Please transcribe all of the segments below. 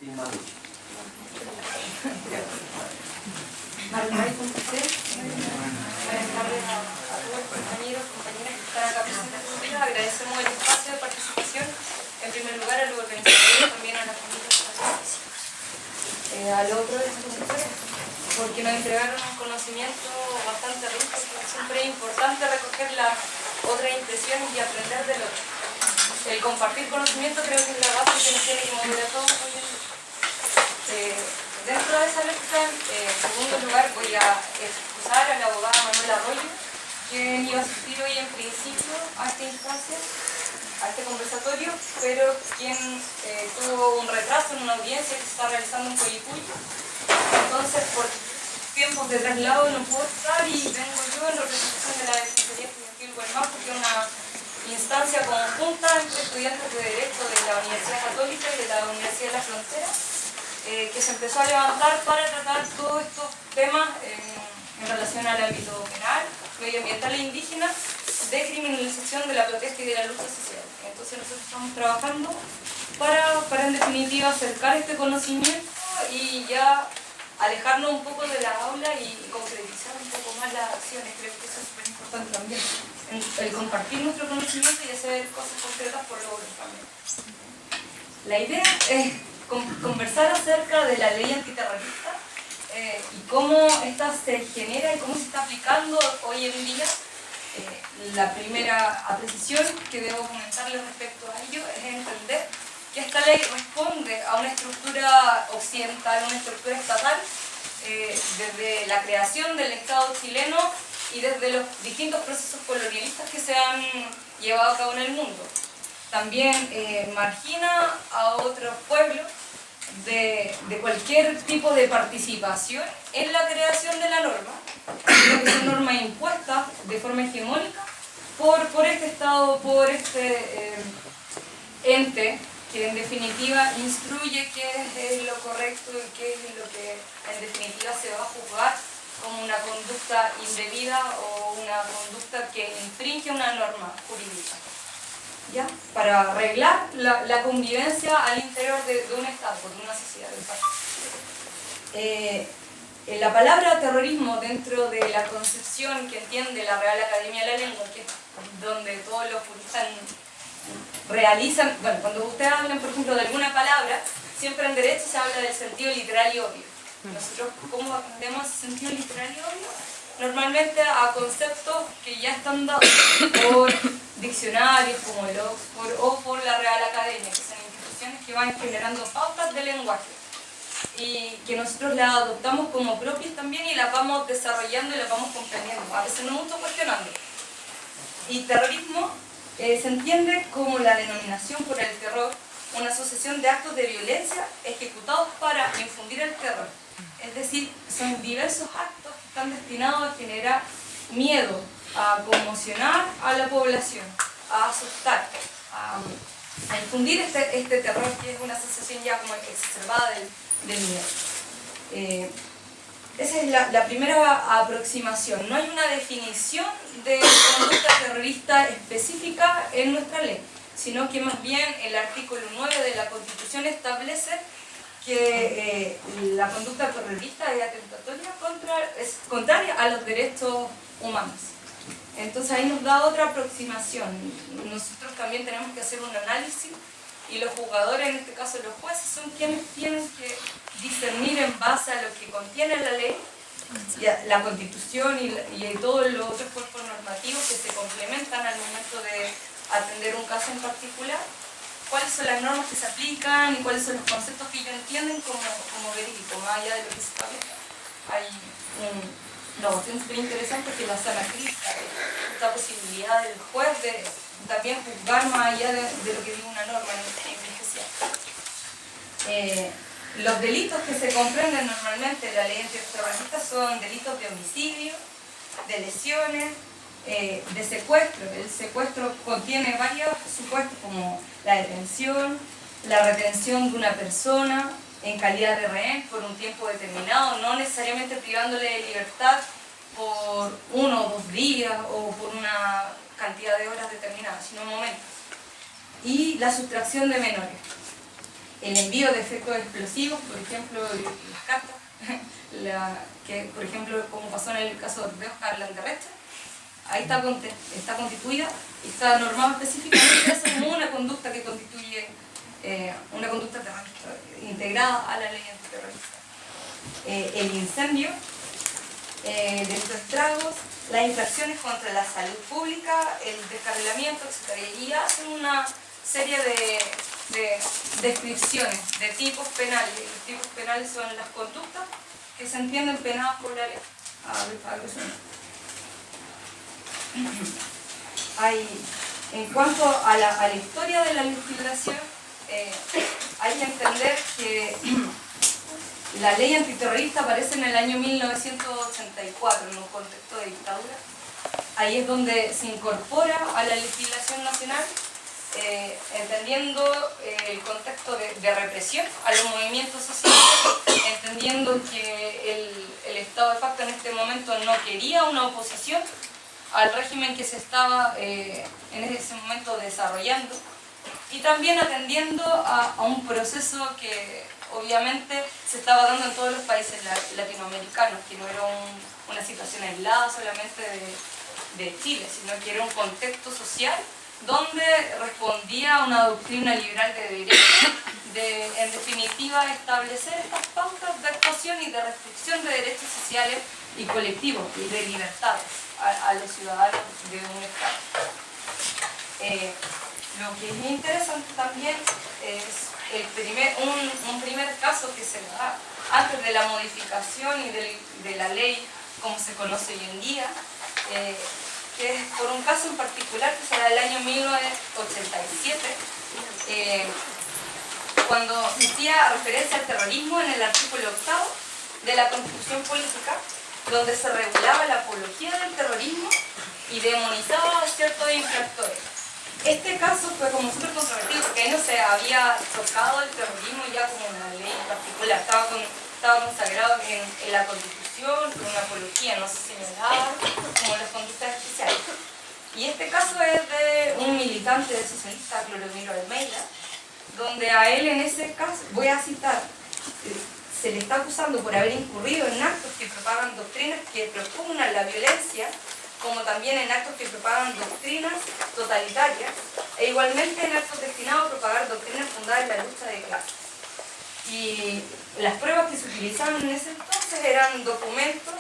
inmaduro. Buenas tardes a todos los compañeros, compañeras que están acá presentes. Agradecemos el espacio de participación, en primer lugar a los organizadores y también a la familia a los otros expositores, porque nos entregaron un conocimiento bastante rico. Siempre es importante recoger las otras impresiones y aprender del otro. El compartir conocimiento creo que es la base que nos tiene que mover a todos hoy en día. Dentro de esa mezcla, en segundo lugar, voy a excusar a la abogada Manuela Arroyo, quien iba a asistir hoy en principio a esta instancia, a este conversatorio, pero quien tuvo un retraso en una audiencia que se está realizando en Coyhaique. Entonces, por tiempos de traslado no puedo estar y vengo yo en representación de la Defensoría Estudiantil Gualmapu, que es una instancia conjunta entre estudiantes de Derecho de la Universidad Católica y de la Universidad de la Frontera, que se empezó a levantar para tratar todos estos temas en relación al ámbito penal, medioambiental e indígena, de criminalización de la protesta y de la lucha social. Entonces nosotros estamos trabajando para en definitiva acercar este conocimiento y ya alejarnos un poco de la aula y concretizar un poco más las acciones. Creo que eso es súper importante también, el compartir nuestro conocimiento y hacer cosas concretas por logros también. La idea es conversar acerca de la ley antiterrorista y cómo esta se genera y cómo se está aplicando hoy en día. La primera apreciación que debo comentarles respecto a ello es entender que esta ley responde a una estructura occidental, una estructura estatal, desde la creación del Estado chileno y desde los distintos procesos colonialistas que se han llevado a cabo en el mundo. También margina a otros pueblos de cualquier tipo de participación en la creación de la norma, que son normas impuestas de forma hegemónica por este Estado, por este ente que en definitiva instruye qué es lo correcto y qué es lo que en definitiva se va a juzgar como una conducta indebida o una conducta que infringe una norma jurídica, ¿ya? Para arreglar la convivencia al interior de un Estado, de una sociedad del país. La palabra terrorismo dentro de la concepción que entiende la Real Academia de la Lengua, que es donde todos los juristas realizan, bueno, cuando ustedes hablan por ejemplo de alguna palabra, siempre en derecho se habla del sentido literal y obvio. Nosotros, ¿cómo aprendemos ese sentido literal y obvio? Normalmente a conceptos que ya están dados por diccionarios como el Oxford o por la Real Academia, que son instituciones que van generando pautas de lenguaje y que nosotros las adoptamos como propias también y las vamos desarrollando y las vamos comprendiendo, a veces nos autocuestionando. Y terrorismo se entiende como la denominación por el terror, una asociación de actos de violencia ejecutados para infundir el terror. Es decir, son diversos actos que están destinados a generar miedo, a conmocionar a la población, a asustar, a infundir este terror, que es una asociación ya como exacerbada del miedo. Esa es la primera aproximación. No hay una definición de conducta terrorista específica en nuestra ley, sino que más bien el artículo 9 de la Constitución establece que la conducta terrorista es atentatoria es contraria a los derechos humanos. Entonces ahí nos da otra aproximación. Nosotros también tenemos que hacer un análisis y los juzgadores, en este caso los jueces, son quienes tienen que discernir en base a lo que contiene la ley, la Constitución y todos los otros cuerpos normativos que se complementan al momento de atender un caso en particular, cuáles son las normas que se aplican y cuáles son los conceptos que ellos entienden como verídicos, más allá de lo que se establece. Hay una cuestión súper interesante que la sana crítica, esta posibilidad del juez de también juzgar más allá de lo que dice una norma en especial. Los delitos que se comprenden normalmente en la ley antiterrorista son delitos de homicidio, de lesiones, de secuestro. El secuestro contiene varios supuestos como la detención, la retención de una persona en calidad de rehén por un tiempo determinado, no necesariamente privándole de libertad por 1 o 2 días o por una cantidad de horas determinadas, sino momentos. Y la sustracción de menores. el envío de efectos explosivos, por ejemplo, las cartas, que por ejemplo, como pasó en el caso de Oscar Landerrecha, ahí está constituida y está normado específicamente eso como una conducta que constituye una conducta terrorista integrada a la ley antiterrorista. El incendio, delitos de estragos, las infracciones contra la salud pública, el descarrilamiento, etc. Y hacen una serie de descripciones de tipos penales. Los tipos penales son las conductas que se entienden penadas por la ley. En cuanto a la historia de la legislación, hay que entender que la ley antiterrorista aparece en el año 1984 en un contexto de dictadura. Ahí es donde se incorpora a la legislación nacional, entendiendo el contexto de represión a los movimientos sociales, entendiendo que el Estado de facto en este momento no quería una oposición al régimen que se estaba en ese momento desarrollando, y también atendiendo a un proceso que obviamente se estaba dando en todos los países latinoamericanos, que no era una situación aislada solamente de Chile, sino que era un contexto social donde respondía a una doctrina liberal de derecho, en definitiva, establecer estas pautas de actuación y de restricción de derechos sociales y colectivos y de libertades a los ciudadanos de un Estado. Lo que es interesante también es un primer caso que se da antes de la modificación y de la ley como se conoce hoy en día, que es por un caso en particular que se da el año 1987, cuando hacía referencia al terrorismo en el artículo 8 de la Constitución Política, donde se regulaba la apología del terrorismo y demonizaba a ciertos infractores. Este caso fue como súper controvertido porque ahí no se había tocado el terrorismo ya como una ley en particular, estaba consagrado en la Constitución con una apología, no se señalaba como las conductas especiales. Y este caso es de un militante socialista, Cloromiro Almeida, donde a él en ese caso, voy a citar, se le está acusando por haber incurrido en actos que propagan doctrinas que propugnan la violencia, como también en actos que propagan doctrinas totalitarias, e igualmente en actos destinados a propagar doctrinas fundadas en la lucha de clases. Y las pruebas que se utilizaban en ese entonces eran documentos,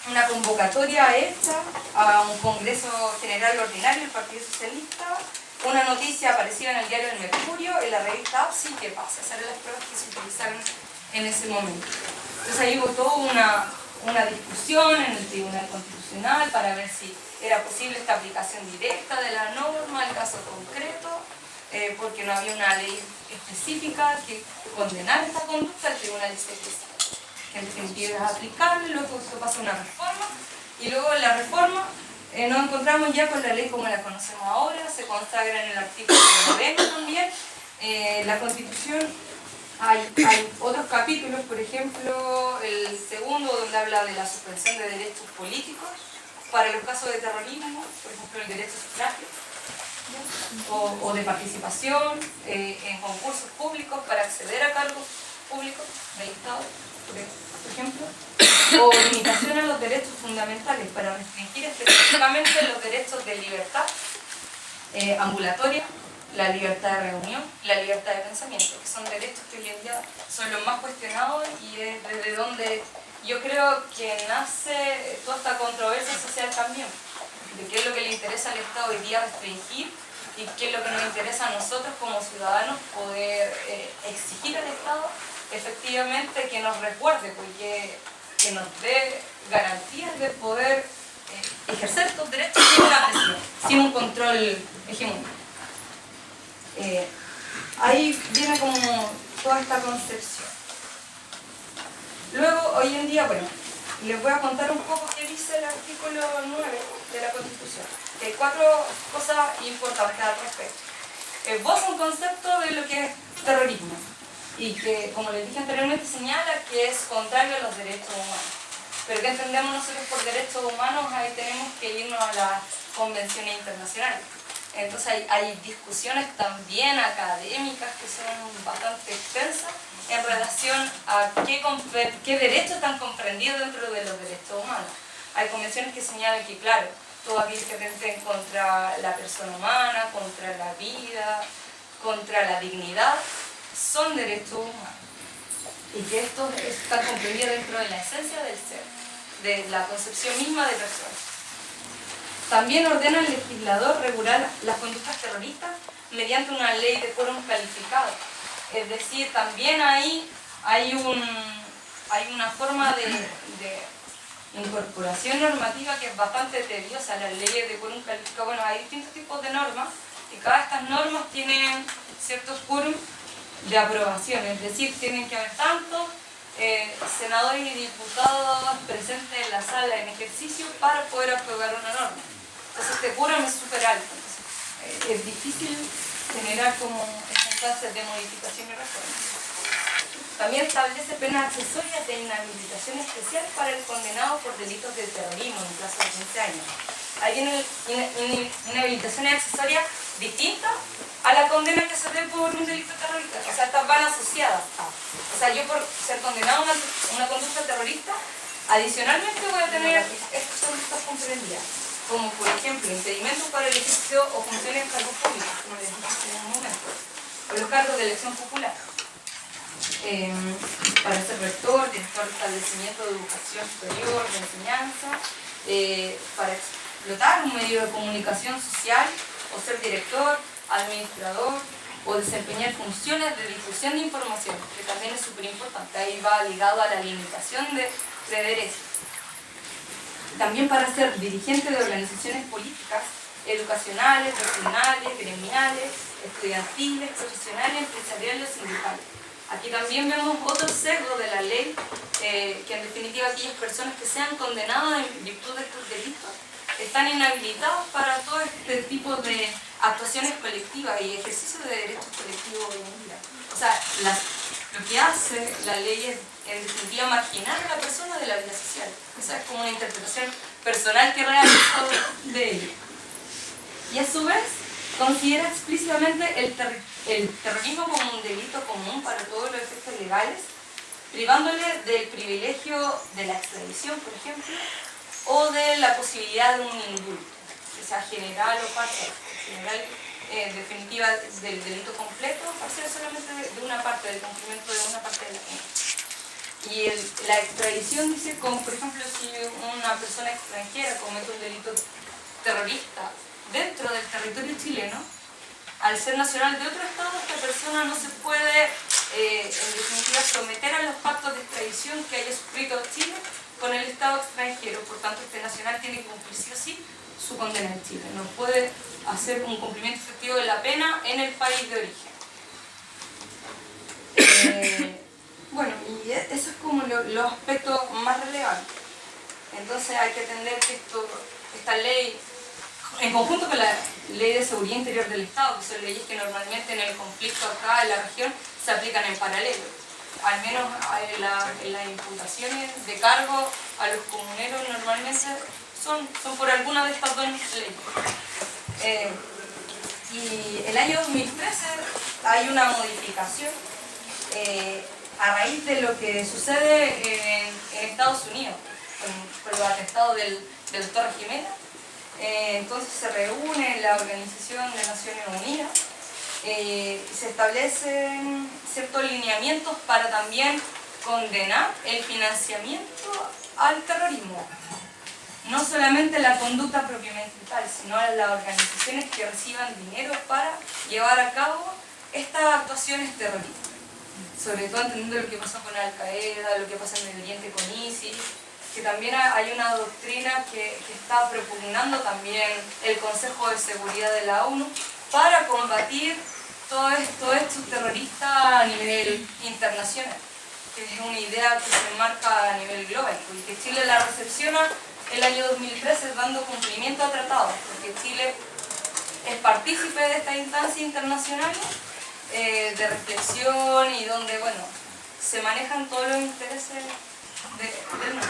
una convocatoria hecha a un Congreso General Ordinario del Partido Socialista, una noticia aparecida en el diario El Mercurio, en la revista APSI, ¿qué pasa? Esas eran las pruebas que se utilizaron en ese momento. Entonces ahí hubo toda una discusión en el Tribunal Constitucional para ver si era posible esta aplicación directa de la norma al caso concreto, porque no había una ley específica que condenara esta conducta. El tribunal dice que sí, que en definitiva es aplicable. Luego esto pasa una reforma, y luego en la reforma nos encontramos ya con la ley como la conocemos ahora. Se consagra en el artículo 9 también la Constitución. Hay otros capítulos, por ejemplo, el segundo, donde habla de la suspensión de derechos políticos para los casos de terrorismo, por ejemplo, el derecho a sufragio, o de participación en concursos públicos para acceder a cargos públicos del Estado, por ejemplo, o limitación a los derechos fundamentales para restringir específicamente los derechos de libertad ambulatoria, la libertad de reunión y la libertad de pensamiento, que son derechos que hoy en día son los más cuestionados, y es desde donde yo creo que nace toda esta controversia social también, de qué es lo que le interesa al Estado hoy día restringir y qué es lo que nos interesa a nosotros como ciudadanos poder exigir al Estado efectivamente que nos resguarde, porque que nos dé garantías de poder ejercer estos derechos sin una presión, sin un control hegemónico. Ahí viene como toda esta concepción. Luego, hoy en día, bueno, les voy a contar un poco qué dice el artículo 9 de la Constitución. Hay 4 cosas importantes al respecto. Vos un concepto de lo que es terrorismo, y que, como les dije anteriormente, señala que es contrario a los derechos humanos. Pero ¿qué entendemos nosotros por derechos humanos? Ahí tenemos que irnos a las convenciones internacionales. Entonces hay discusiones también académicas que son bastante extensas en relación a qué derechos están comprendidos dentro de los derechos humanos. Hay convenciones que señalan que, claro, todo aquello que atenten contra la persona humana, contra la vida, contra la dignidad, son derechos humanos. Y que estos están comprendidos dentro de la esencia del ser, de la concepción misma de persona. También ordena el legislador regular las conductas terroristas mediante una ley de quórum calificado. Es decir, también ahí hay una forma de incorporación normativa que es bastante tediosa. Las leyes de quórum calificado, bueno, hay distintos tipos de normas y cada de estas normas tienen ciertos quórum de aprobación, es decir, tienen que haber tantos senadores y diputados presentes en la sala en ejercicio para poder aprobar una norma. Entonces este quórum es súper alto, es difícil generar como instancias de modificación y reforma. También establece penas accesorias de inhabilitación especial para el condenado por delitos de terrorismo en un plazo de 15 años. Hay inhabilitaciones accesorias distintas a la condena que se dé por un delito terrorista. O sea, estas van asociadas a. O sea, yo por ser condenado a una conducta terrorista, adicionalmente voy a tener estas conductas comprendidas, como por ejemplo impedimentos para el ejercicio o funciones en cargos públicos, como les dije en un momento, o los cargos de elección popular, para ser rector, director de establecimiento de educación superior, de enseñanza, para explotar un medio de comunicación social, o ser director, administrador, o desempeñar funciones de difusión de información, que también es súper importante. Ahí va ligado a la limitación de derechos. También para ser dirigente de organizaciones políticas, educacionales, regionales, gremiales, estudiantiles, profesionales, empresariales o sindicales. Aquí también vemos otro sesgo de la ley, que en definitiva aquellas personas que sean condenadas en virtud de estos delitos están inhabilitados para todo este tipo de actuaciones colectivas y ejercicio de derechos colectivos hoy en día. O sea, lo que hace la ley es en definitiva marginar a la persona de la vida social. Esa es como una interpretación personal que he realizado de ello. Y a su vez considera explícitamente el terrorismo como un delito común para todos los efectos legales, privándole del privilegio de la extradición, por ejemplo, o de la posibilidad de un indulto, que sea general o parcial. General, en definitiva, del delito completo, parcial solamente de una parte, del cumplimiento de una parte de la pena. Y la extradición dice, como por ejemplo, si una persona extranjera comete un delito terrorista dentro del territorio chileno, al ser nacional de otro estado, esta persona no se puede, en definitiva, someter a los pactos de extradición que haya suscrito Chile con el estado extranjero. Por tanto, este nacional tiene que cumplir sí o sí su condena en Chile. No puede hacer un cumplimiento efectivo de la pena en el país de origen. Bueno, y eso es como los aspectos más relevantes. Entonces hay que entender que esta ley, en conjunto con la Ley de Seguridad Interior del Estado, que son leyes que normalmente en el conflicto acá en la región se aplican en paralelo. Al menos en las imputaciones de cargo a los comuneros normalmente son por alguna de estas dos leyes. Y el año 2013 hay una modificación a raíz de lo que sucede en Estados Unidos con los atentados del Torre Jiménez. Entonces se reúne la Organización de Naciones Unidas y se establecen ciertos lineamientos para también condenar el financiamiento al terrorismo. No solamente la conducta propiamente tal, sino las organizaciones que reciban dinero para llevar a cabo estas actuaciones terroristas. Sobre todo entendiendo lo que pasó con Al-Qaeda, lo que pasa en Medio Oriente con ISIS, que también hay una doctrina que está propugnando también el Consejo de Seguridad de la ONU para combatir todos estos terroristas a nivel internacional, que es una idea que se enmarca a nivel global, y que Chile la recepciona el año 2013 dando cumplimiento a tratados, porque Chile es partícipe de estas instancias internacionales de reflexión y donde, bueno, se manejan todos los intereses del mundo.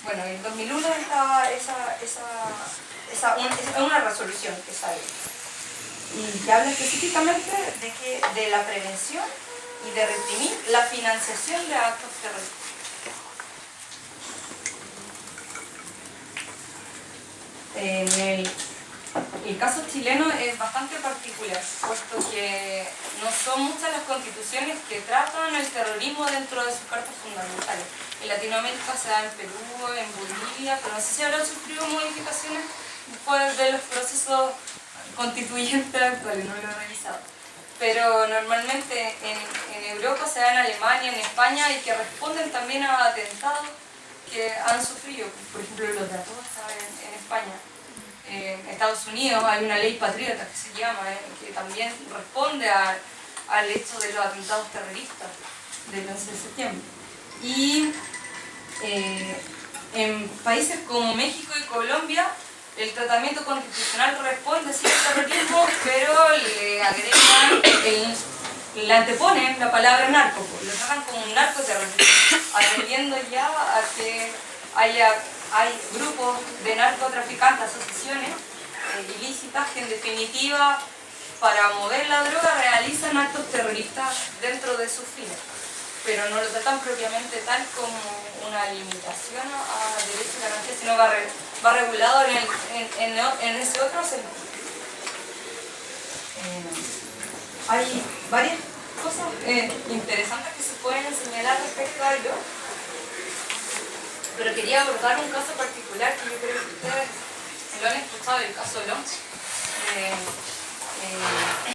Bueno, en 2001 estaba esa es una resolución que sale. Y que habla específicamente de la prevención y de reprimir la financiación de actos terroristas. El caso chileno es bastante particular, puesto que no son muchas las constituciones que tratan el terrorismo dentro de sus cartas fundamentales. En Latinoamérica se da en Perú, en Bolivia, pero no sé si habrán sufrido modificaciones después de los procesos constituyentes actuales, no lo he revisado. Pero normalmente en Europa se da en Alemania, en España, y que responden también a atentados que han sufrido, por ejemplo los de Atocha en España. En Estados Unidos hay una ley patriota que se llama, que también responde al hecho de los atentados terroristas del 11 de septiembre. Y en países como México y Colombia, el tratamiento constitucional responde sí al terrorismo, pero le agregan, le anteponen la palabra narco, lo tratan como un narcoterrorista, atendiendo ya a que hay grupos de narcotraficantes, asociaciones ilícitas que en definitiva para mover la droga realizan actos terroristas dentro de sus fines, pero no lo tratan propiamente tal como una limitación a derechos y garantías, sino va regulado en ese otro sentido. Hay varias cosas interesantes que se pueden señalar respecto a ello, pero quería abordar un caso particular que yo creo que ustedes lo han escuchado, el caso Lons.